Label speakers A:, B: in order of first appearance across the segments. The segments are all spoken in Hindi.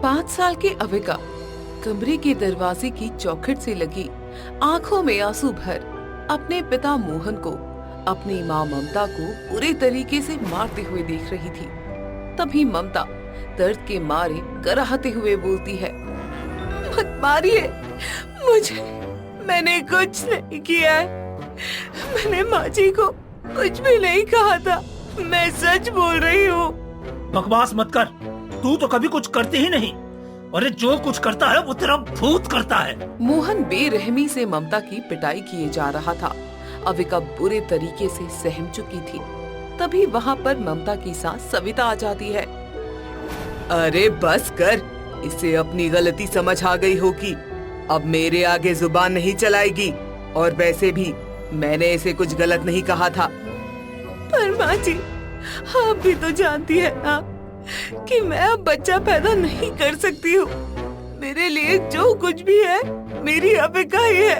A: 5 साल की अविका कमरे के दरवाजे की चौखट से लगी आंखों में आंसू भर अपने पिता मोहन को अपनी माँ ममता को बुरे तरीके से मारते हुए देख रही थी। तभी ममता दर्द के मारे कराहते हुए बोलती है, मत मारिए मुझे, मैंने कुछ नहीं किया है, मैंने माँ जी को कुछ भी नहीं कहा था, मैं सच बोल रही हूँ।
B: बकवास मत कर, तू तो कभी कुछ करती ही नहीं, और जो कुछ करता है वो तेरा भूत करता है।
A: मोहन बेरहमी से ममता की पिटाई किए जा रहा था। अविका बुरे तरीके से सहम चुकी थी। तभी वहाँ पर ममता की सास सविता आ जाती है। अरे बस कर, इसे अपनी गलती समझ आ गई होगी, अब मेरे आगे जुबान नहीं चलाएगी, और वैसे भी मैंने इसे कुछ गलत नहीं कहा था। पर माँ जी, आप भी तो जानती है ना कि मैं अब बच्चा पैदा नहीं कर सकती हूँ। मेरे लिए जो कुछ भी है मेरी अविका ही है।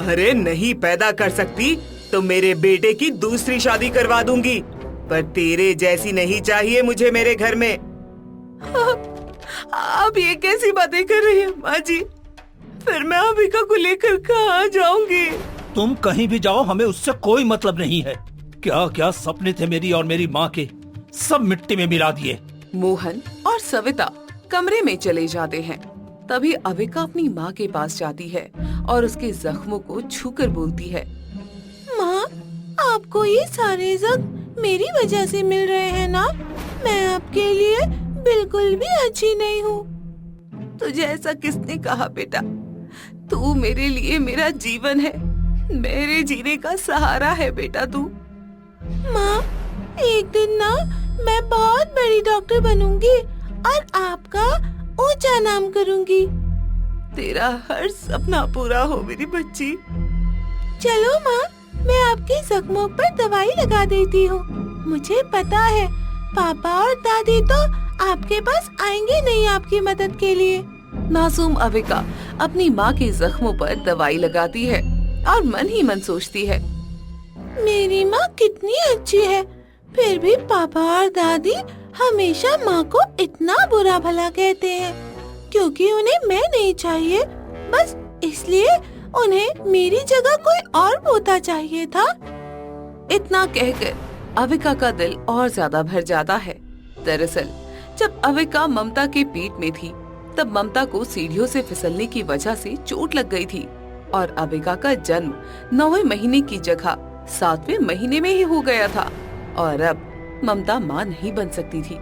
A: अरे नहीं पैदा कर सकती तो मेरे बेटे की दूसरी शादी करवा दूंगी, पर तेरे जैसी नहीं चाहिए मुझे मेरे घर में। आप ये कैसी बातें कर रही हैं माँ जी? फिर मैं अविका को लेकर कहाँ जाऊंगी?
B: तुम कहीं भी जाओ, हमें उससे कोई मतलब नहीं है। क्या क्या सपने थे मेरी और मेरी माँ के, सब मिट्टी में मिला दिए।
A: मोहन और सविता कमरे में चले जाते हैं। तभी अविका अपनी माँ के पास जाती है और उसके जख्मों को छूकर बोलती है, माँ, आपको ये सारे जख्म मेरी वजह से मिल रहे हैं ना? मैं आपके लिए बिल्कुल भी अच्छी नहीं हूँ। तुझे ऐसा किसने कहा बेटा? तू मेरे लिए मेरा जीवन है, मेरे जीने का सहारा है बेटा तू। माँ, एक दिन ना मैं बहुत बड़ी डॉक्टर बनूंगी और आपका ऊंचा नाम करूंगी। तेरा हर सपना पूरा हो मेरी बच्ची। चलो माँ, मैं आपके जख्मों पर दवाई लगा देती हूँ। मुझे पता है पापा और दादी तो आपके पास आएंगे नहीं आपकी मदद के लिए। मासूम अविका अपनी माँ के जख्मों पर दवाई लगाती है और मन ही मन सोचती है, मेरी माँ कितनी अच्छी है, फिर भी पापा और दादी हमेशा माँ को इतना बुरा भला कहते हैं, क्योंकि उन्हें मैं नहीं चाहिए, बस इसलिए उन्हें मेरी जगह कोई और पोता चाहिए था। इतना कहकर अविका का दिल और ज्यादा भर जाता है। दरअसल जब अविका ममता के पेट में थी, तब ममता को सीढ़ियों से फिसलने की वजह से चोट लग गई थी और अविका का जन्म 9वें महीने की जगह 7वें महीने में ही हो गया था और अब ममता माँ नहीं बन सकती थी,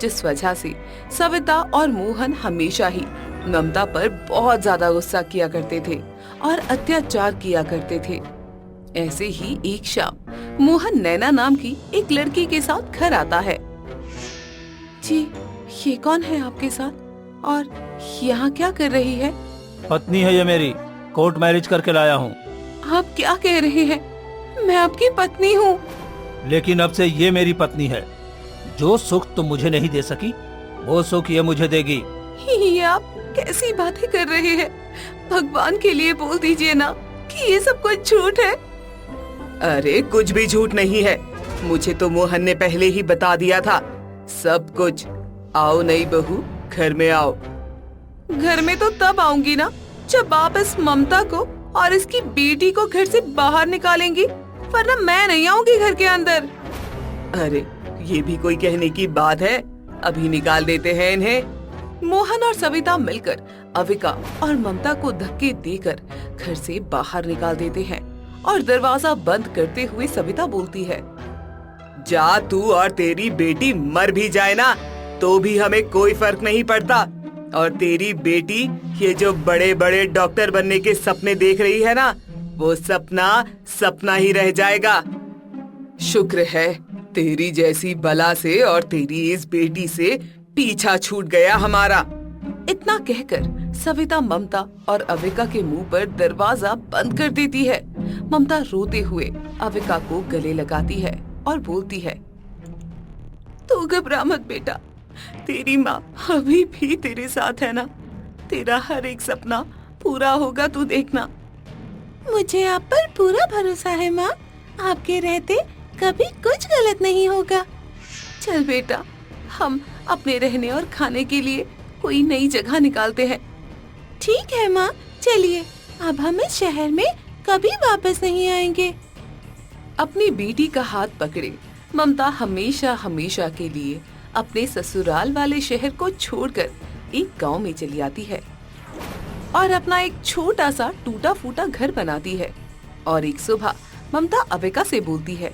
A: जिस वजह से सविता और मोहन हमेशा ही ममता पर बहुत ज्यादा गुस्सा किया करते थे और अत्याचार किया करते थे। ऐसे ही एक शाम मोहन नैना नाम की एक लड़की के साथ घर आता है। जी, ये कौन है आपके साथ और यहाँ क्या कर रही है?
B: पत्नी है ये मेरी, कोर्ट मैरिज करके लाया हूँ।
A: आप क्या कह रहे हैं? मैं आपकी पत्नी हूँ।
B: लेकिन अब से ये मेरी पत्नी है। जो सुख तुम मुझे नहीं दे सकी, वो सुख ये मुझे देगी।
A: ये आप कैसी बातें कर रहे हैं? भगवान के लिए बोल दीजिए ना कि ये सब कुछ झूठ है। अरे कुछ भी झूठ नहीं है, मुझे तो मोहन ने पहले ही बता दिया था सब कुछ। आओ नई बहू, घर में आओ। घर में तो तब आऊंगी ना जब आप इस ममता को और इसकी बेटी को घर से बाहर निकालेंगी, वरना मैं नहीं आऊंगी घर के अंदर। अरे ये भी कोई कहने की बात है, अभी निकाल देते हैं इन्हें। मोहन और सविता मिलकर अविका और ममता को धक्के देकर घर से बाहर निकाल देते हैं और दरवाजा बंद करते हुए सविता बोलती है, जा तू और तेरी बेटी मर भी जाए ना तो भी हमें कोई फर्क नहीं पड़ता, और तेरी बेटी ये जो बड़े बड़े डॉक्टर बनने के सपने देख रही है ना, वो सपना सपना ही रह जाएगा। शुक्र है तेरी जैसी बला से और तेरी इस बेटी से पीछा छूट गया हमारा। इतना कहकर सविता ममता और अविका के मुंह पर दरवाजा बंद कर देती है। ममता रोते हुए अविका को गले लगाती है और बोलती है, तू घबरा मत बेटा, तेरी माँ अभी भी तेरे साथ है ना, तेरा हर एक सपना पूरा होगा, तू देखना। मुझे आप पर पूरा भरोसा है माँ, आपके रहते कभी कुछ गलत नहीं होगा। चल बेटा, हम अपने रहने और खाने के लिए कोई नई जगह निकालते हैं। ठीक है माँ, चलिए अब हम इस शहर में कभी वापस नहीं आएंगे। अपनी बेटी का हाथ पकड़े ममता हमेशा हमेशा के लिए अपने ससुराल वाले शहर को छोड़कर एक गांव में चली आती है और अपना एक छोटा सा टूटा फूटा घर बनाती है। और एक सुबह ममता अविका से बोलती है,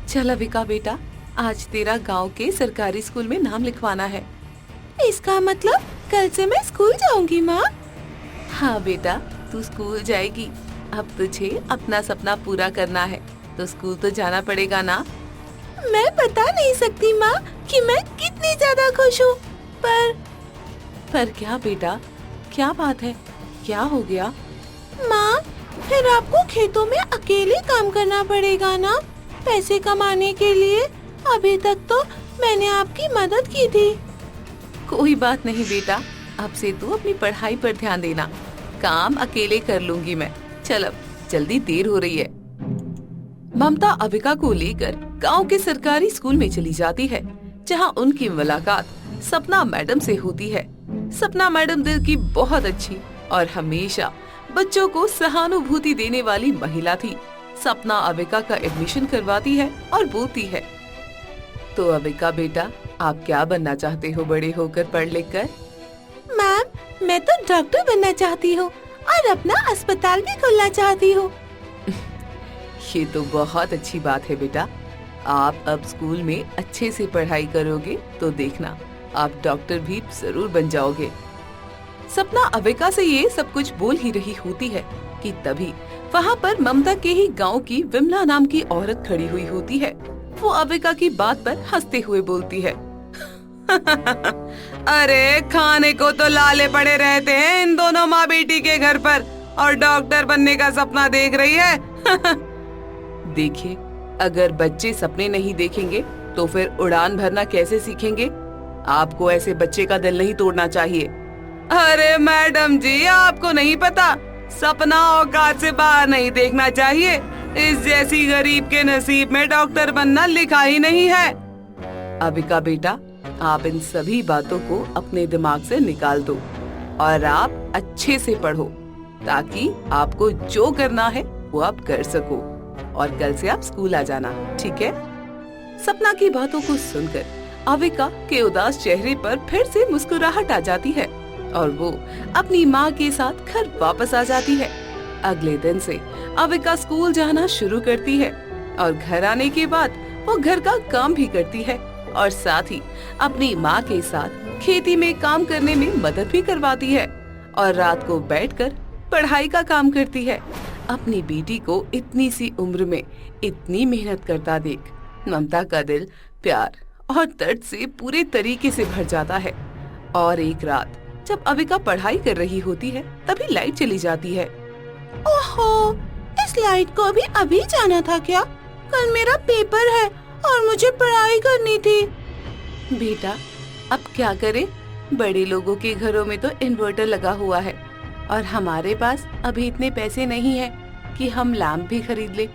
A: चल अविका बेटा, आज तेरा गांव के सरकारी स्कूल में नाम लिखवाना है। इसका मतलब कल से मैं स्कूल जाऊंगी माँ? हाँ बेटा, तू स्कूल जाएगी। अब तुझे अपना सपना पूरा करना है तो स्कूल तो जाना पड़ेगा ना। मैं बता नहीं सकती माँ कि मैं कितनी ज्यादा खुश हूँ। पर क्या बेटा, क्या बात है, क्या हो गया? माँ, फिर आपको खेतों में अकेले काम करना पड़ेगा ना पैसे कमाने के लिए। अभी तक तो मैंने आपकी मदद की थी। कोई बात नहीं बेटा, अब से तू अपनी पढ़ाई पर ध्यान देना। काम अकेले कर लूंगी मैं। चल अब, जल्दी देर हो रही है। ममता अविका को लेकर गांव के सरकारी स्कूल में चली जाती है, जहां उनकी मुलाकात सपना मैडम से होती है। सपना मैडम दिल की बहुत अच्छी और हमेशा बच्चों को सहानुभूति देने वाली महिला थी। सपना अविका का एडमिशन करवाती है और बोलती है, तो अविका बेटा, आप क्या बनना चाहते हो बड़े होकर पढ़ लिख कर? मैम, मैं तो डॉक्टर बनना चाहती हूँ और अपना अस्पताल भी खोलना चाहती हूँ। ये तो बहुत अच्छी बात है बेटा। आप अब स्कूल में अच्छे से पढ़ाई करोगे तो देखना, आप डॉक्टर भी जरूर बन जाओगे। सपना अविका से ये सब कुछ बोल ही रही होती है कि तभी वहाँ पर ममता के ही गांव की विमला नाम की औरत खड़ी हुई होती है। वो अविका की बात पर हंसते हुए बोलती है, अरे खाने को तो लाले पड़े रहते हैं इन दोनों माँ बेटी के घर पर, और डॉक्टर बनने का सपना देख रही है। देखिए, अगर बच्चे सपने नहीं देखेंगे तो फिर उड़ान भरना कैसे सीखेंगे? आपको ऐसे बच्चे का दिल नहीं तोड़ना चाहिए। अरे मैडम जी, आपको नहीं पता, सपना औकात से बाहर नहीं देखना चाहिए। इस जैसी गरीब के नसीब में डॉक्टर बनना लिखा ही नहीं है। अविका बेटा, आप इन सभी बातों को अपने दिमाग से निकाल दो और आप अच्छे से पढ़ो, ताकि आपको जो करना है वो आप कर सको, और कल से आप स्कूल आ जाना, ठीक है? सपना की बातों को सुनकर अविका के उदास चेहरे पर फिर से मुस्कुराहट आ जाती है और वो अपनी माँ के साथ घर वापस आ जाती है। अगले दिन से अविका स्कूल जाना शुरू करती है और घर आने के बाद वो घर का काम भी करती है और साथ ही अपनी माँ के साथ खेती में काम करने में मदद भी करवाती है और रात को बैठकर पढ़ाई का काम करती है। अपनी बेटी को इतनी सी उम्र में इतनी मेहनत करता देख ममता का दिल प्यार और दर्द से पूरे तरीके से भर जाता है। और एक रात जब अविका पढ़ाई कर रही होती है, तभी लाइट चली जाती है। ओहो, इस लाइट को अभी जाना था क्या? कल मेरा पेपर है और मुझे पढ़ाई करनी थी। बेटा, अब क्या करें? बड़े लोगों के घरों में तो इन्वर्टर लगा हुआ है और हमारे पास अभी इतने पैसे नहीं है कि हम लैंप भी खरीद ले।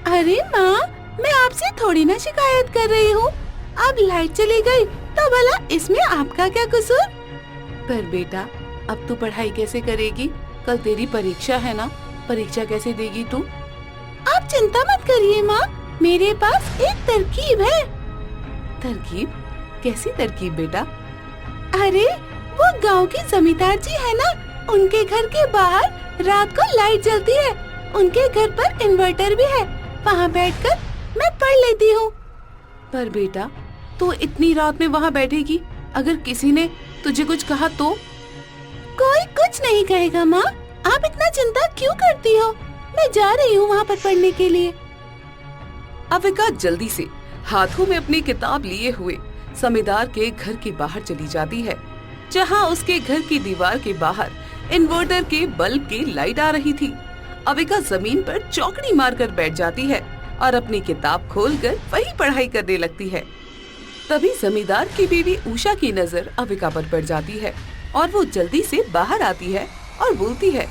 A: अरे माँ, मैं आपसे थोड़ी ना शिकायत कर रही हूँ। अब लाइट चली गई तो भला इसमें आपका क्या कसूर? पर बेटा, अब तू पढ़ाई कैसे करेगी? कल तेरी परीक्षा है ना, परीक्षा कैसे देगी तू? आप चिंता मत करिए माँ, मेरे पास एक तरकीब है। तरकीब? कैसी तरकीब बेटा? अरे वो गांव के जमींदार जी है ना, उनके घर के बाहर रात को लाइट जलती है। उनके घर पर इन्वर्टर भी है, वहाँ बैठकर मैं पढ़ लेती हूँ। पर बेटा, तू इतनी रात में वहाँ बैठेगी, अगर किसी ने तुझे कुछ कहा तो? कोई कुछ नहीं कहेगा माँ, आप इतना चिंता क्यों करती हो? मैं जा रही हूँ वहाँ पर पढ़ने के लिए। अविका जल्दी से हाथों में अपनी किताब लिए हुए जमींदार के घर के बाहर चली जाती है, जहाँ उसके घर की दीवार के बाहर इन्वर्टर के बल्ब की लाइट आ रही थी। अविका जमीन पर चौकड़ी मारकर बैठ जाती है और अपनी किताब खोलकर वही पढ़ाई करने लगती है। तभी जमींदार की बीवी उषा की नजर अविका पर पड़ जाती है और वो जल्दी से बाहर आती है और बोलती है,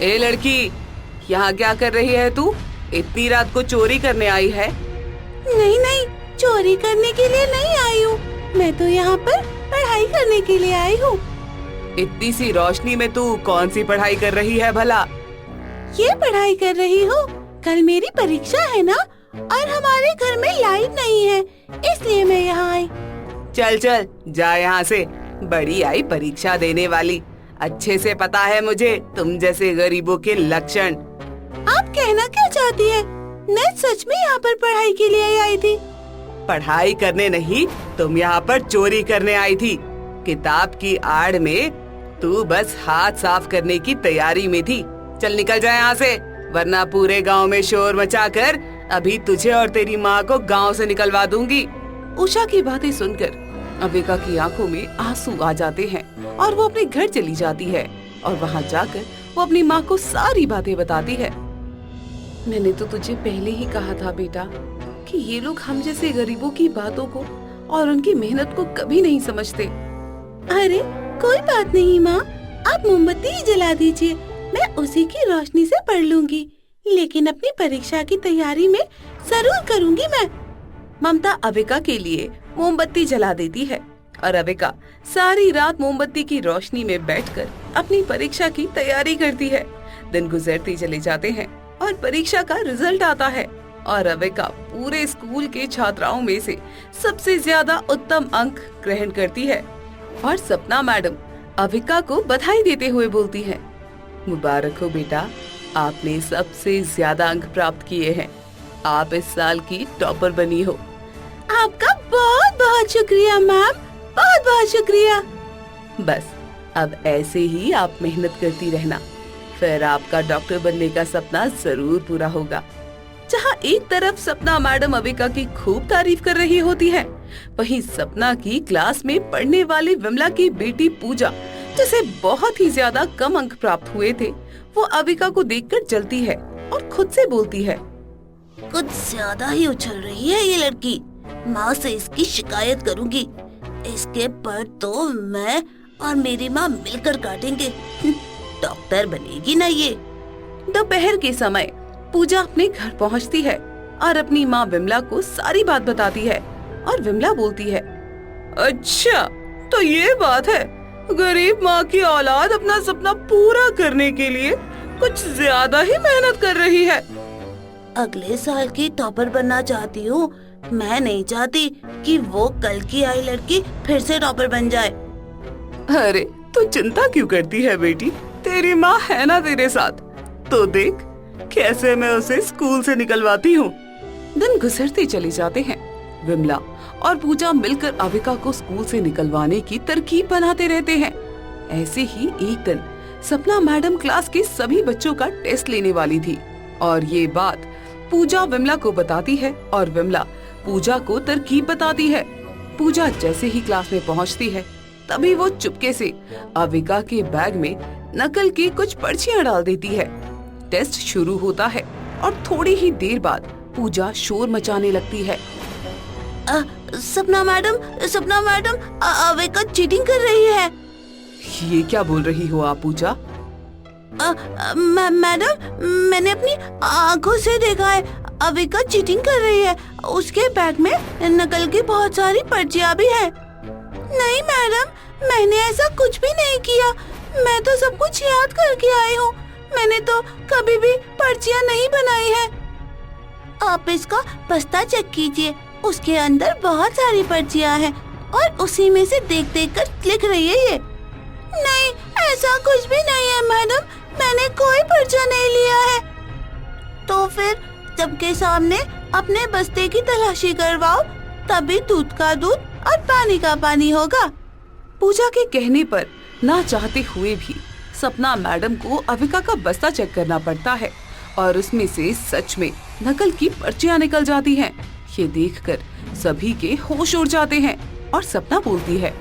A: ए लड़की, यहाँ क्या कर रही है तू? इतनी रात को चोरी करने आई है? नहीं नहीं, चोरी करने के लिए नहीं आई हूँ, मैं तो यहाँ पर पढ़ाई करने के लिए आई हूँ। इतनी सी रोशनी में तू कौन सी पढ़ाई कर रही है भला? ये पढ़ाई कर रही हूँ, कल मेरी परीक्षा है ना, और हमारे घर में लाइट नहीं है, इसलिए मैं यहाँ आई। चल चल जा यहाँ से, बड़ी आई परीक्षा देने वाली। अच्छे से पता है मुझे तुम जैसे गरीबों के लक्षण। आप कहना क्या चाहती है? मैं सच में यहाँ पर पढ़ाई के लिए आई थी। पढ़ाई करने नहीं, तुम यहाँ पर चोरी करने आई थी। किताब की आड़ में तू बस हाथ साफ करने की तैयारी में थी। चल निकल जाए यहाँ से, वरना पूरे गांव में शोर मचाकर अभी तुझे और तेरी माँ को गांव से निकलवा दूंगी। उषा की बातें सुनकर अविका की आंखों में आंसू आ जाते हैं और वो अपने घर चली जाती है और वहाँ जाकर वो अपनी माँ को सारी बातें बताती है। मैंने तो तुझे पहले ही कहा था बेटा कि ये लोग हम जैसे गरीबों की बातों को और उनकी मेहनत को कभी नहीं समझते। अरे कोई बात नहीं माँ, आप मोमबत्ती ही जला दीजिए, मैं उसी की रोशनी से पढ़ लूंगी, लेकिन अपनी परीक्षा की तैयारी में जरूर करूंगी मैं। ममता अविका के लिए मोमबत्ती जला देती है और अविका सारी रात मोमबत्ती की रोशनी में बैठकर अपनी परीक्षा की तैयारी करती है। दिन गुजरते चले जाते हैं और परीक्षा का रिजल्ट आता है और अविका पूरे स्कूल के छात्राओं में से सबसे ज्यादा उत्तम अंक ग्रहण करती है और सपना मैडम अविका को बधाई देते हुए बोलती है, मुबारक हो बेटा, आपने सबसे ज्यादा अंक प्राप्त किए हैं, आप इस साल की टॉपर बनी हो। आपका बहुत बहुत शुक्रिया मैम, बहुत बहुत शुक्रिया। बस अब ऐसे ही आप मेहनत करती रहना, फिर आपका डॉक्टर बनने का सपना जरूर पूरा होगा। जहाँ एक तरफ सपना मैडम अविका की खूब तारीफ कर रही होती है, वहीं सपना की क्लास में पढ़ने वाली विमला की बेटी पूजा, जिसे बहुत ही ज्यादा कम अंक प्राप्त हुए थे, वो अविका को देखकर जलती है और खुद से बोलती है,
C: कुछ ज्यादा ही उछल रही है ये लड़की, माँ से इसकी शिकायत करूंगी, इसके पर तो मैं और मेरी माँ मिलकर काटेंगे, डॉक्टर बनेगी ना ये।
A: दोपहर के समय पूजा अपने घर पहुंचती है और अपनी माँ विमला को सारी बात बताती है और विमला बोलती है, अच्छा तो ये बात है, गरीब माँ की औलाद अपना सपना पूरा करने के लिए कुछ ज्यादा ही मेहनत कर रही है।
C: अगले साल की टॉपर बनना चाहती हूँ, मैं नहीं चाहती कि वो कल की आई लड़की फिर से टॉपर बन जाए।
A: अरे तू चिंता क्यों करती है बेटी, तेरी माँ है ना तेरे साथ, तो देख कैसे मैं उसे स्कूल से निकलवाती हूँ। दिन गुजरते चले जाते हैं, विमला और पूजा मिलकर अविका को स्कूल से निकलवाने की तरकीब बनाते रहते हैं। ऐसे ही एक दिन सपना मैडम क्लास के सभी बच्चों का टेस्ट लेने वाली थी और ये बात पूजा विमला को बताती है और विमला पूजा को तरकीब बताती है। पूजा जैसे ही क्लास में पहुंचती है, तभी वो चुपके से अविका के बैग में नकल की कुछ पर्चियां डाल देती है। टेस्ट शुरू होता है और थोड़ी ही देर बाद पूजा शोर मचाने लगती है।
C: सपना मैडम, अविका चीटिंग कर रही है।
A: ये क्या बोल रही हो आप पूजा?
C: मैडम, मैंने अपनी आंखों से देखा है, अविका चीटिंग कर रही है, उसके बैग में नकल की बहुत सारी पर्चियां भी है। नहीं मैडम, मैंने ऐसा कुछ भी नहीं किया, मैं तो सब कुछ याद करके आई हूँ, मैंने तो कभी भी पर्चियां नहीं बनाई है। आप इसका बस्ता चेक कीजिए, उसके अंदर बहुत सारी पर्चियां हैं और उसी में से देख कर लिख रही है ये। नहीं, ऐसा कुछ भी नहीं है मैडम, मैंने कोई पर्चा नहीं लिया है। तो फिर सबके सामने अपने बस्ते की तलाशी करवाओ, तभी दूध का दूध और पानी का पानी होगा।
A: पूजा के कहने पर ना चाहते हुए भी सपना मैडम को अविका का बस्ता चेक करना पड़ता है और उसमें से सच में नकल की पर्चियां निकल जाती हैं। ये देखकर सभी के होश उड़ जाते हैं और सपना बोलती है,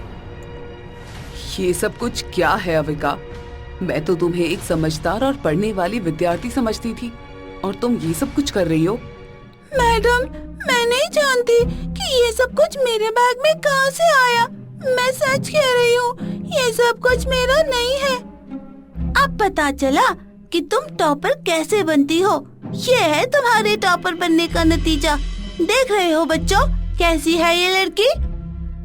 A: ये सब कुछ क्या है अविका? मैं तो तुम्हें एक समझदार और पढ़ने वाली विद्यार्थी समझती थी और तुम ये सब कुछ कर रही हो।
C: मैडम, मैं नहीं जानती कि ये सब कुछ मेरे बैग में कहाँ से आया, मैं सच कह रही हूँ, ये सब कुछ मेरा नहीं है। अब पता चला कि तुम टॉपर कैसे बनती हो, ये है तुम्हारे टॉपर बनने का नतीजा। देख रहे हो बच्चों, कैसी है ये लड़की?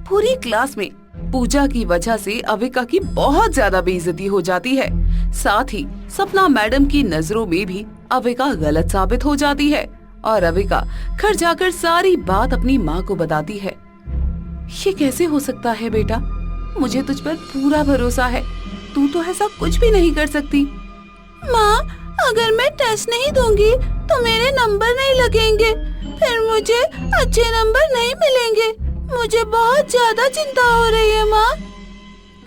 A: पूरी क्लास में पूजा की वजह से अविका की बहुत ज्यादा बेइज्जती हो जाती है। साथ ही सपना मैडम की नजरों में भी अविका गलत साबित हो जाती है और अविका घर जाकर सारी बात अपनी माँ को बताती है। ये कैसे हो सकता है बेटा? मुझे तुझ पर पूरा भरोसा है, तू तो ऐसा कुछ भी नहीं कर सकती।
C: माँ, अगर मैं टेस्ट नहीं दूंगी तो मेरे नंबर नहीं लगेंगे, फिर मुझे अच्छे नंबर नहीं मिलेंगे। मुझे बहुत ज्यादा चिंता हो रही है माँ।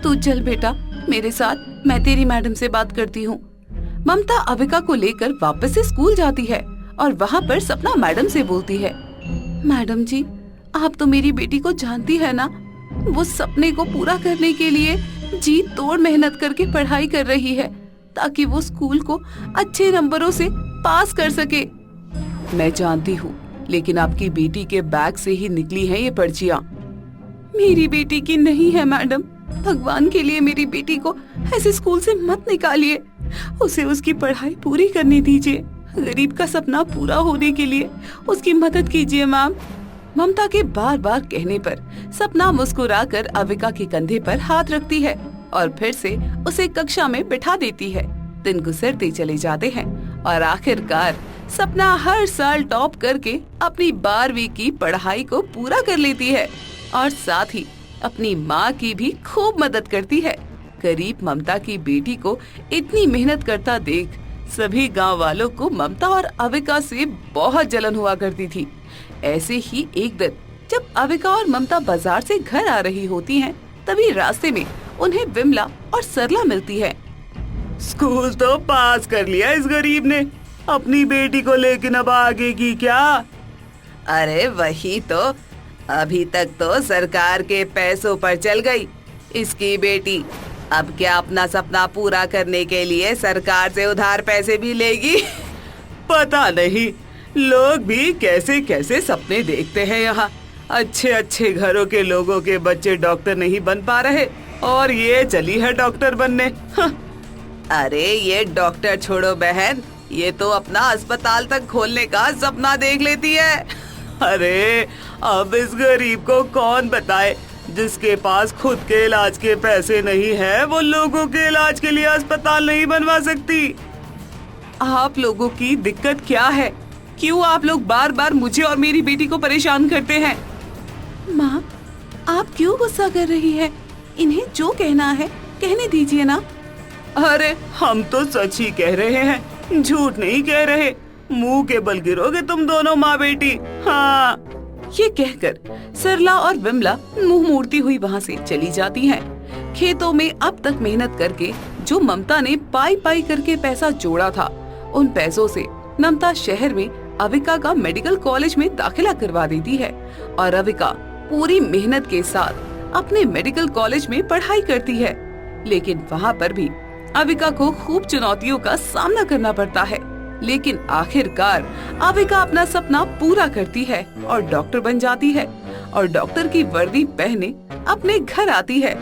A: तू चल बेटा मेरे साथ, मैं तेरी मैडम से बात करती हूँ। ममता अविका को लेकर वापस से स्कूल जाती है और वहाँ पर सपना मैडम से बोलती है, मैडम जी, आप तो मेरी बेटी को जानती है ना, वो सपने को पूरा करने के लिए जी तोड़ मेहनत करके पढ़ाई कर रही है ताकि वो स्कूल को अच्छे नंबरों से पास कर सके। मैं जानती हूँ, लेकिन आपकी बेटी के बैग से ही निकली हैं ये पर्चियाँ। मेरी बेटी की नहीं है मैडम, भगवान के लिए मेरी बेटी को ऐसे स्कूल से मत निकालिए, उसे उसकी पढ़ाई पूरी करने दीजिए। गरीब का सपना पूरा होने के लिए उसकी मदद कीजिए मैम। ममता के बार बार कहने पर सपना मुस्कुराकर अविका के कंधे पर हाथ रखती है और फिर से उसे कक्षा में बिठा देती है। दिन गुजरते चले जाते हैं और आखिरकार सपना हर साल टॉप करके अपनी 12वीं की पढ़ाई को पूरा कर लेती है और साथ ही अपनी माँ की भी खूब मदद करती है। गरीब ममता की बेटी को इतनी मेहनत करता देख सभी गांव वालों को ममता और अविका से बहुत जलन हुआ करती थी। ऐसे ही एक दिन जब अविका और ममता बाजार से घर आ रही होती हैं, तभी रास्ते में उन्हें विमला और सरला मिलती है।
D: स्कूल तो पास कर लिया इस गरीब ने, अपनी बेटी को लेकिन अब आगे की क्या?
A: अरे वही तो, अभी तक तो सरकार के पैसों पर चल गई इसकी बेटी, अब क्या अपना सपना पूरा करने के लिए सरकार से उधार पैसे भी लेगी?
D: पता नहीं लोग भी कैसे कैसे सपने देखते हैं यहाँ। अच्छे अच्छे घरों के लोगों के बच्चे डॉक्टर नहीं बन पा रहे और ये चली है डॉक्टर बनने।
A: अरे ये डॉक्टर छोड़ो बहन, ये तो अपना अस्पताल तक खोलने का सपना देख लेती है।
D: अरे अब इस गरीब को कौन बताए, जिसके पास खुद के इलाज के पैसे नहीं है वो लोगों के इलाज के लिए अस्पताल नहीं बनवा सकती।
A: आप लोगों की दिक्कत क्या है? क्यों आप लोग बार बार मुझे और मेरी बेटी को परेशान करते हैं? माँ, आप क्यों गुस्सा कर रही है? इन्हें जो कहना है कहने दीजिए ना।
D: अरे हम तो सच ही कह रहे हैं, झूठ नहीं कह रहे। मुंह के बल गिरोगे तुम दोनों माँ बेटी। हाँ,
A: ये कहकर सरला और विमला मुंह मोड़ती हुई वहाँ से चली जाती हैं। खेतों में अब तक मेहनत करके जो ममता ने पाई पाई करके पैसा जोड़ा था, उन पैसों से ममता शहर में अविका का मेडिकल कॉलेज में दाखिला करवा देती है और अविका पूरी मेहनत के साथ अपने मेडिकल कॉलेज में पढ़ाई करती है। लेकिन वहाँ पर भी अविका को खूब चुनौतियों का सामना करना पड़ता है, लेकिन आखिरकार अविका अपना सपना पूरा करती है और डॉक्टर बन जाती है और डॉक्टर की वर्दी पहने अपने घर आती है।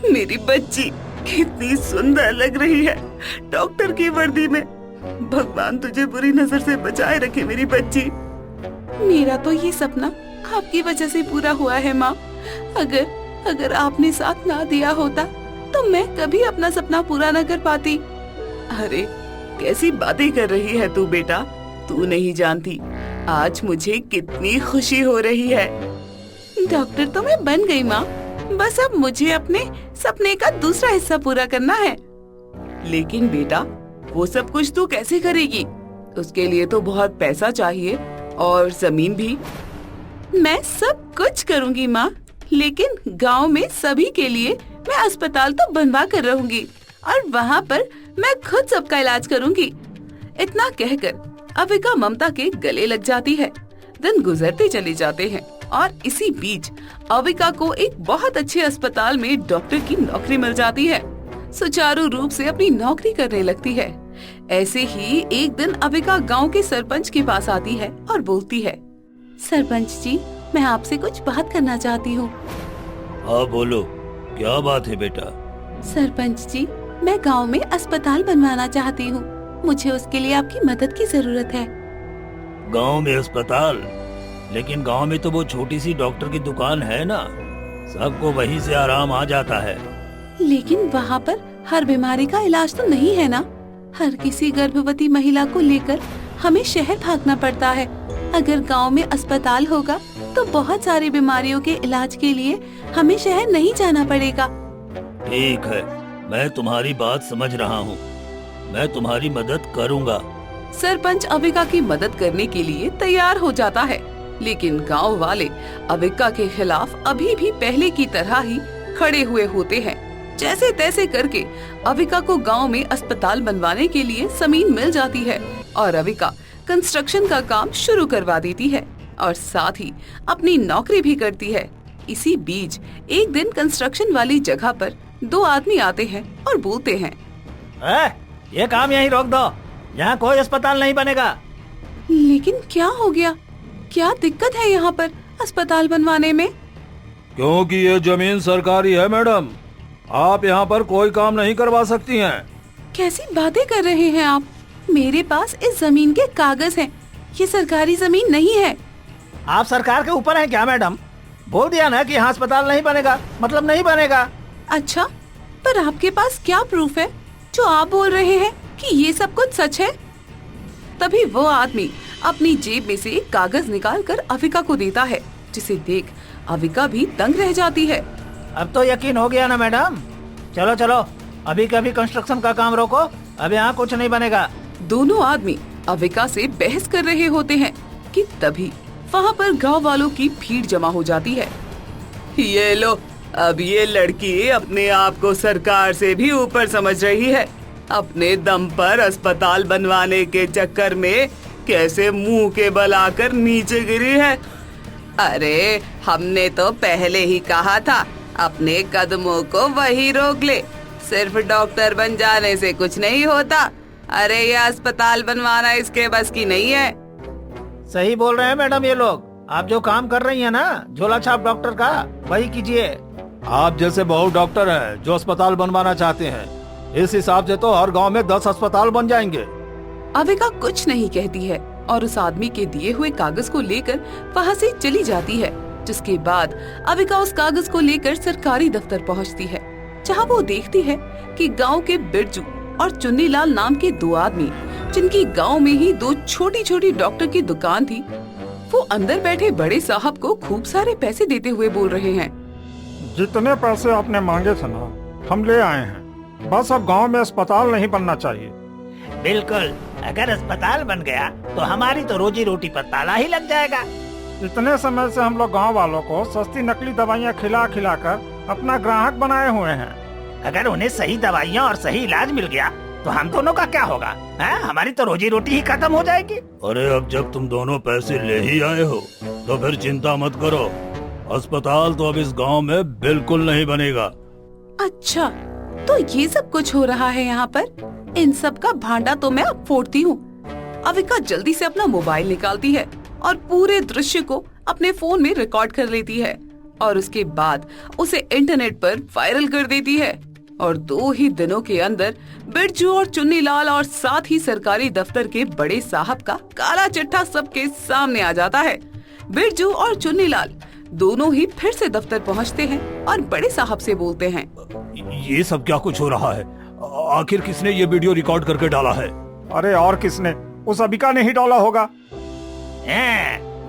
D: मेरी बच्ची कितनी सुंदर लग रही है डॉक्टर की वर्दी में। भगवान तुझे बुरी नजर से बचाए रखे मेरी बच्ची।
A: मेरा तो ये सपना आपकी वजह से पूरा हुआ है माँ। अगर आपने साथ ना दिया होता तो मैं कभी अपना सपना पूरा न कर पाती।
D: अरे कैसी बातें कर रही है तू बेटा, तू नहीं जानती आज मुझे कितनी खुशी हो रही है।
A: डॉक्टर तो मैं बन गई माँ, बस अब मुझे अपने सपने का दूसरा हिस्सा पूरा करना है।
D: लेकिन बेटा वो सब कुछ तू कैसे करेगी? उसके लिए तो बहुत पैसा चाहिए और जमीन भी।
A: मैं सब कुछ करूँगी माँ, लेकिन गांव में सभी के लिए मैं अस्पताल तो बनवा कर रहूंगी और वहाँ पर मैं खुद सबका इलाज करूंगी। इतना कहकर अविका ममता के गले लग जाती है। दिन गुजरते चले जाते हैं और इसी बीच अविका को एक बहुत अच्छे अस्पताल में डॉक्टर की नौकरी मिल जाती है। सुचारू रूप से अपनी नौकरी करने लगती है। ऐसे ही एक दिन अविका गांव के सरपंच के पास आती है और बोलती है, सरपंच जी, मैं आपसे कुछ बात करना चाहती हूँ।
B: हाँ बोलो, क्या बात है बेटा?
A: सरपंच जी, मैं गांव में अस्पताल बनवाना चाहती हूँ, मुझे उसके लिए आपकी मदद की जरूरत है।
B: गांव में अस्पताल? लेकिन गांव में तो वो छोटी सी डॉक्टर की दुकान है ना, सबको वहीं से आराम आ जाता है।
C: लेकिन वहाँ पर हर बीमारी का इलाज तो नहीं है ना। हर किसी गर्भवती महिला को लेकर हमें शहर भागना पड़ता है। अगर गांव में अस्पताल होगा तो बहुत सारी बीमारियों के इलाज के लिए हमें शहर नहीं जाना पड़ेगा।
B: ठीक है, मैं तुम्हारी बात समझ रहा हूँ। मैं तुम्हारी मदद करूँगा।
A: सरपंच अविका की मदद करने के लिए तैयार हो जाता है, लेकिन गांव वाले अविका के खिलाफ अभी भी पहले की तरह ही खड़े हुए होते हैं। जैसे तैसे करके अविका को गांव में अस्पताल बनवाने के लिए जमीन मिल जाती है और अविका कंस्ट्रक्शन का काम शुरू करवा देती है और साथ ही अपनी नौकरी भी करती है। इसी बीच एक दिन कंस्ट्रक्शन वाली जगह पर दो आदमी आते हैं और बोलते हैं,
B: ये काम यहीं रोक दो, यहाँ कोई अस्पताल नहीं बनेगा।
C: लेकिन क्या हो गया? क्या दिक्कत है यहाँ पर अस्पताल बनवाने में?
B: क्योंकि ये जमीन सरकारी है मैडम, आप यहाँ पर कोई काम नहीं करवा सकती हैं।
C: कैसी बातें कर रहे हैं आप? मेरे पास इस जमीन के कागज हैं। ये सरकारी जमीन नहीं है।
B: आप सरकार के ऊपर हैं क्या मैडम? बोल दिया ना कि यहाँ अस्पताल नहीं बनेगा, मतलब नहीं बनेगा।
C: अच्छा, पर आपके पास क्या प्रूफ है जो आप बोल रहे हैं कि ये सब कुछ सच है?
A: तभी वो आदमी अपनी जेब में से एक कागज निकाल कर अविका को देता है, जिसे देख अविका भी दंग रह जाती है।
B: अब तो यकीन हो गया ना मैडम। चलो चलो, अभी कभी कंस्ट्रक्शन का काम रोको, अब यहाँ कुछ नहीं बनेगा।
A: दोनों आदमी अविका से बहस कर रहे होते हैं कि तभी वहाँ पर गांव वालों की भीड़ जमा हो जाती है।
D: ये लो, अब ये लड़की अपने आप को सरकार से भी ऊपर समझ रही है। अपने दम पर अस्पताल बनवाने के चक्कर में कैसे मुंह के बल आकर नीचे गिरी है। अरे हमने तो पहले ही कहा था, अपने कदमों को वही रोक ले। सिर्फ डॉक्टर बन जाने से कुछ नहीं होता। अरे ये अस्पताल बनवाना इसके बस की नहीं है।
B: सही बोल रहे हैं मैडम ये लोग। आप जो काम कर रही हैं ना झोला छाप डॉक्टर का, वही कीजिए। आप जैसे बहुत डॉक्टर हैं जो अस्पताल बनवाना चाहते हैं, इस हिसाब से तो हर गांव में 10 अस्पताल बन जाएंगे।
A: अविका कुछ नहीं कहती है और उस आदमी के दिए हुए कागज को लेकर वहाँ से चली जाती है। जिसके बाद अविका उस कागज को लेकर सरकारी दफ्तर पहुँचती है, जहाँ वो देखती है कि गांव के बिरजू और चुन्नीलाल नाम के दो आदमी, जिनकी गांव में ही दो छोटी छोटी डॉक्टर की दुकान थी, वो अंदर बैठे बड़े साहब को खूब सारे पैसे देते हुए बोल रहे हैं।
E: जितने पैसे आपने मांगे थे ना, हम ले आए हैं। बस अब गांव में अस्पताल नहीं बनना चाहिए।
B: बिल्कुल, अगर अस्पताल बन गया तो हमारी तो रोजी रोटी पर ताला ही लग जाएगा।
E: इतने समय से हम लोग गांव वालों को सस्ती नकली दवाइयाँ खिला खिला कर अपना ग्राहक बनाए हुए हैं।
B: अगर उन्हें सही दवाइयाँ और सही इलाज मिल गया तो हम दोनों का क्या होगा? हमारी तो रोजी रोटी ही खत्म हो जाएगी। अरे अब जब तुम दोनों पैसे ले ही आए हो तो फिर चिंता मत करो। अस्पताल तो अब इस गांव में बिल्कुल नहीं बनेगा।
C: अच्छा, तो ये सब कुछ हो रहा है यहाँ पर? इन सब का भांडा तो मैं अब फोड़ती हूँ।
A: अविका जल्दी से अपना मोबाइल निकालती है और पूरे दृश्य को अपने फोन में रिकॉर्ड कर लेती है और उसके बाद उसे इंटरनेट पर वायरल कर देती है। और 2 ही दिनों के अंदर बिरजू और चुन्नीलाल और साथ ही सरकारी दफ्तर के बड़े साहब का काला चिट्ठा सबके सामने आ जाता है। बिरजू और चुन्नीलाल दोनों ही फिर से दफ्तर पहुंचते हैं और बड़े साहब से बोलते हैं,
B: ये सब क्या कुछ हो रहा है? आखिर किसने ये वीडियो रिकॉर्ड करके डाला है?
E: अरे और किसने? उस अबिका ने ही डाला होगा।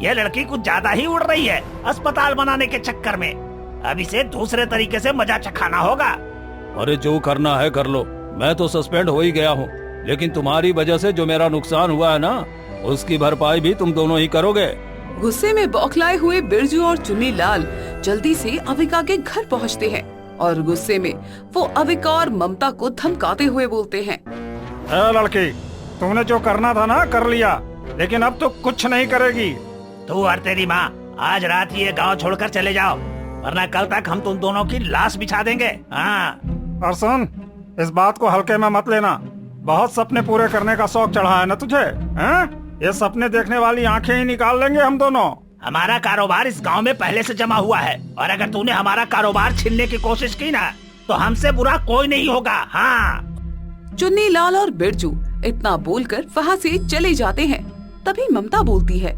B: ये लड़की कुछ ज्यादा ही उड़ रही है अस्पताल बनाने के चक्कर में। अब इसे दूसरे तरीके से मजा चखाना होगा। अरे जो करना है कर लो, मैं तो सस्पेंड हो ही गया हूँ, लेकिन तुम्हारी वजह से जो मेरा नुकसान हुआ है ना, उसकी भरपाई भी तुम दोनों ही करोगे।
A: गुस्से में बौखलाए हुए बिरजू और चुन्नीलाल जल्दी से अविका के घर पहुंचते हैं और गुस्से में वो अविका और ममता को धमकाते हुए बोलते हैं,
E: लड़की, तूने जो करना था ना कर लिया, लेकिन अब तो कुछ नहीं करेगी।
B: तू और तेरी माँ आज रात ये गांव छोड़कर चले जाओ, वरना कल तक हम तुम दोनों की लाश बिछा देंगे।
E: और सुन, इस बात को हल्के में मत लेना। बहुत सपने पूरे करने का शौक चढ़ा है ना तुझे? ये सपने देखने वाली आंखें ही निकाल लेंगे हम दोनों।
B: हमारा कारोबार इस गांव में पहले से जमा हुआ है, और अगर तूने हमारा कारोबार छीनने की कोशिश की ना, तो हमसे बुरा कोई नहीं होगा।
A: चुन्नीलाल और बिरजू इतना बोलकर वहाँ से चले जाते हैं। तभी ममता बोलती है,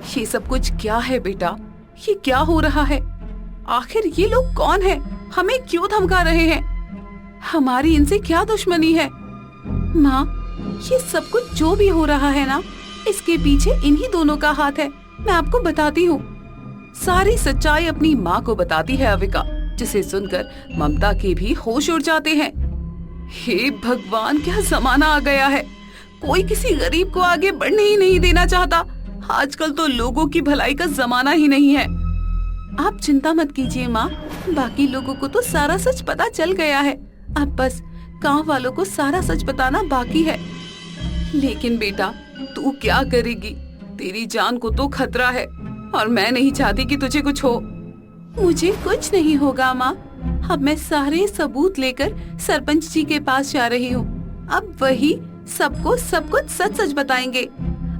A: ये सब कुछ क्या है बेटा? ये क्या हो रहा है? आखिर ये लोग कौन हैं? हमें क्यों धमका रहे हैं? हमारी इनसे क्या दुश्मनी है? माँ, ये सब कुछ जो भी हो रहा है ना, इसके पीछे इन्हीं दोनों का हाथ है। मैं आपको बताती हूँ। सारी सच्चाई अपनी माँ को बताती है अविका, जिसे सुनकर ममता के भी होश उड़ जाते हैं। हे भगवान, क्या जमाना आ गया है। कोई किसी गरीब को आगे बढ़ने ही नहीं देना चाहता। आजकल तो लोगों की भलाई का जमाना ही नहीं है। आप चिंता मत कीजिए माँ, बाकी लोगों को तो सारा सच पता चल गया है। अब बस गांव वालों को सारा सच बताना बाकी है। लेकिन बेटा, तू क्या करेगी? तेरी जान को तो खतरा है और मैं नहीं चाहती कि तुझे कुछ हो। मुझे कुछ नहीं होगा माँ। अब मैं सारे सबूत लेकर सरपंच जी के पास जा रही हूँ। अब वही सबको सब कुछ सच सच बताएंगे।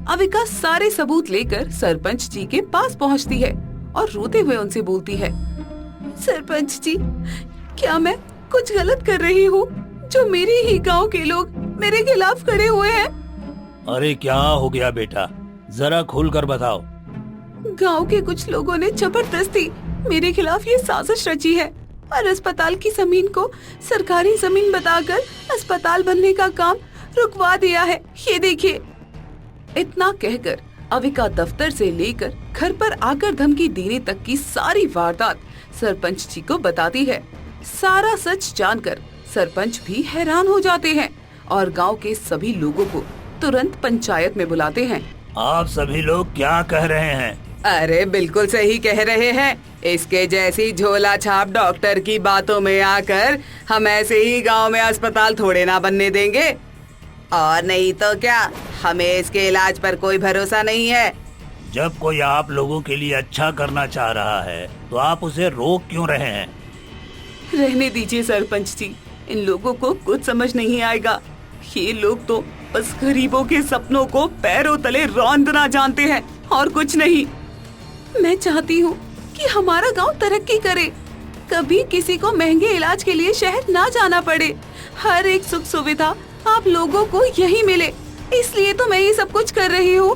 A: अविका सारे सबूत लेकर सरपंच जी के पास पहुँचती है और रोते हुए उनसे बोलती है, सरपंच जी, क्या मैं कुछ गलत कर रही हूँ जो मेरे ही गांव के लोग मेरे खिलाफ खड़े हुए हैं?
B: अरे क्या हो गया बेटा, जरा खुल कर बताओ।
A: गांव के कुछ लोगों ने जबरदस्ती मेरे खिलाफ ये साजिश रची है और अस्पताल की जमीन को सरकारी जमीन बताकर अस्पताल बनने का काम रुकवा दिया है। ये देखिए। इतना कहकर अविका दफ्तर से लेकर घर पर आकर धमकी देने तक की सारी वारदात सरपंच जी को बताती है। सारा सच जानकर सरपंच भी हैरान हो जाते हैं और गांव के सभी लोगों को तुरंत पंचायत में बुलाते हैं।
B: आप सभी लोग क्या कह रहे हैं?
D: अरे बिल्कुल सही कह रहे हैं। इसके जैसी झोला छाप डॉक्टर की बातों में आकर हम ऐसे ही गांव में अस्पताल थोड़े ना बनने देंगे। और नहीं तो क्या, हमें इसके इलाज पर कोई भरोसा नहीं है।
B: जब कोई आप लोगों के लिए अच्छा करना चाह रहा है तो आप उसे रोक क्यों रहे हैं?
A: रहने दीजिए सरपंच जी, इन लोगों को कुछ समझ नहीं आएगा। ये लोग तो बस गरीबों के सपनों को पैरों तले रौंदना जानते हैं और कुछ नहीं। मैं चाहती हूँ कि हमारा गांव तरक्की करे, कभी किसी को महंगे इलाज के लिए शहर ना जाना पड़े, हर एक सुख सुविधा आप लोगों को यही मिले। इसलिए तो मैं ये सब कुछ कर रही हूँ।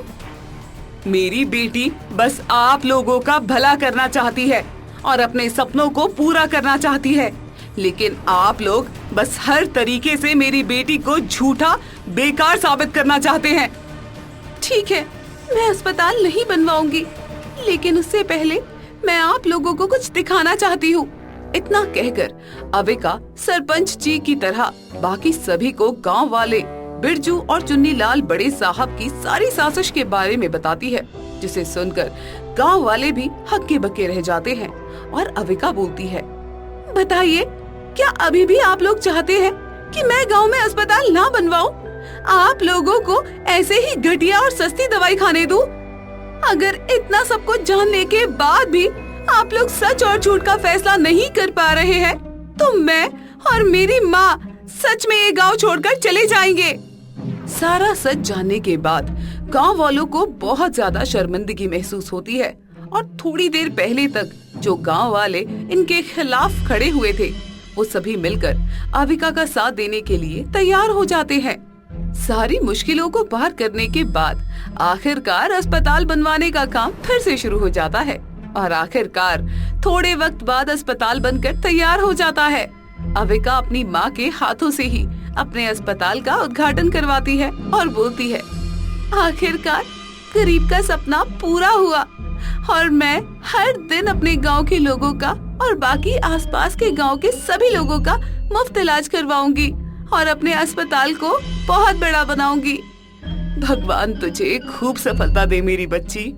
D: मेरी बेटी बस आप लोगों का भला करना चाहती है और अपने सपनों को पूरा करना चाहती है, लेकिन आप लोग बस हर तरीके से मेरी बेटी को झूठा बेकार साबित करना चाहते हैं।
A: ठीक है, मैं अस्पताल नहीं बनवाऊंगी, लेकिन उससे पहले मैं आप लोगों को कुछ दिखाना चाहती हूँ। इतना कहकर अविका सरपंच जी की तरह बाकी सभी को गांव वाले बिरजू और चुन्नी लाल बड़े साहब की सारी साजिश के बारे में बताती है, जिसे सुनकर गांव वाले भी हक्के बक्के रह जाते हैं। और अविका बोलती है, बताइए, क्या अभी भी आप लोग चाहते हैं कि मैं गांव में अस्पताल ना बनवाऊं? आप लोगों को ऐसे ही घटिया और सस्ती दवाई खाने दूं? अगर इतना सब कुछ जानने के बाद भी आप लोग सच और झूठ का फैसला नहीं कर पा रहे हैं, तो मैं और मेरी माँ सच में ये गांव छोड़कर चले जाएंगे। सारा सच जानने के बाद गांव वालों को बहुत ज्यादा शर्मिंदगी महसूस होती है और थोड़ी देर पहले तक जो गांव वाले इनके खिलाफ खड़े हुए थे, वो सभी मिलकर अविका का साथ देने के लिए तैयार हो जाते हैं। सारी मुश्किलों को पार करने के बाद आखिरकार अस्पताल बनवाने का काम फिर से शुरू हो जाता है और आखिरकार थोड़े वक्त बाद अस्पताल बनकर तैयार हो जाता है। अविका अपनी माँ के हाथों से ही अपने अस्पताल का उद्घाटन करवाती है और बोलती है, आखिरकार गरीब का सपना पूरा हुआ और मैं हर दिन अपने गांव के लोगों का और बाकी आसपास के गांव के सभी लोगों का मुफ्त इलाज करवाऊंगी और अपने अस्पताल को बहुत बड़ा बनाऊंगी।
D: भगवान तुझे खूब सफलता दे मेरी बच्ची।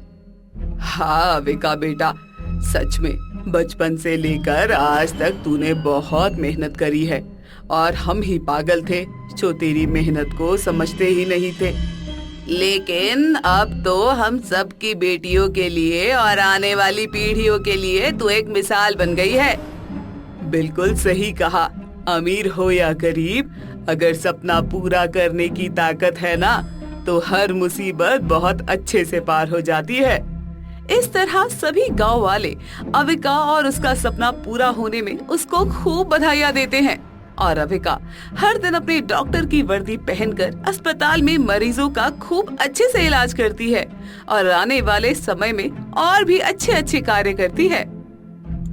D: हाँ अविका बेटा, सच में बचपन से लेकर आज तक तूने बहुत मेहनत करी है और हम ही पागल थे जो तेरी मेहनत को समझते ही नहीं थे। लेकिन अब तो हम सब की बेटियों के लिए और आने वाली पीढ़ियों के लिए तू एक मिसाल बन गई है। बिल्कुल सही कहा। अमीर हो या गरीब, अगर सपना पूरा करने की ताकत है ना, तो हर मुसीबत बहुत अच्छे से पार हो जाती है।
A: इस तरह सभी गांव वाले अविका और उसका सपना पूरा होने में उसको खूब बधाइयां देते हैं और अविका हर दिन अपने डॉक्टर की वर्दी पहनकर अस्पताल में मरीजों का खूब अच्छे से इलाज करती है और आने वाले समय में और भी अच्छे अच्छे कार्य करती है।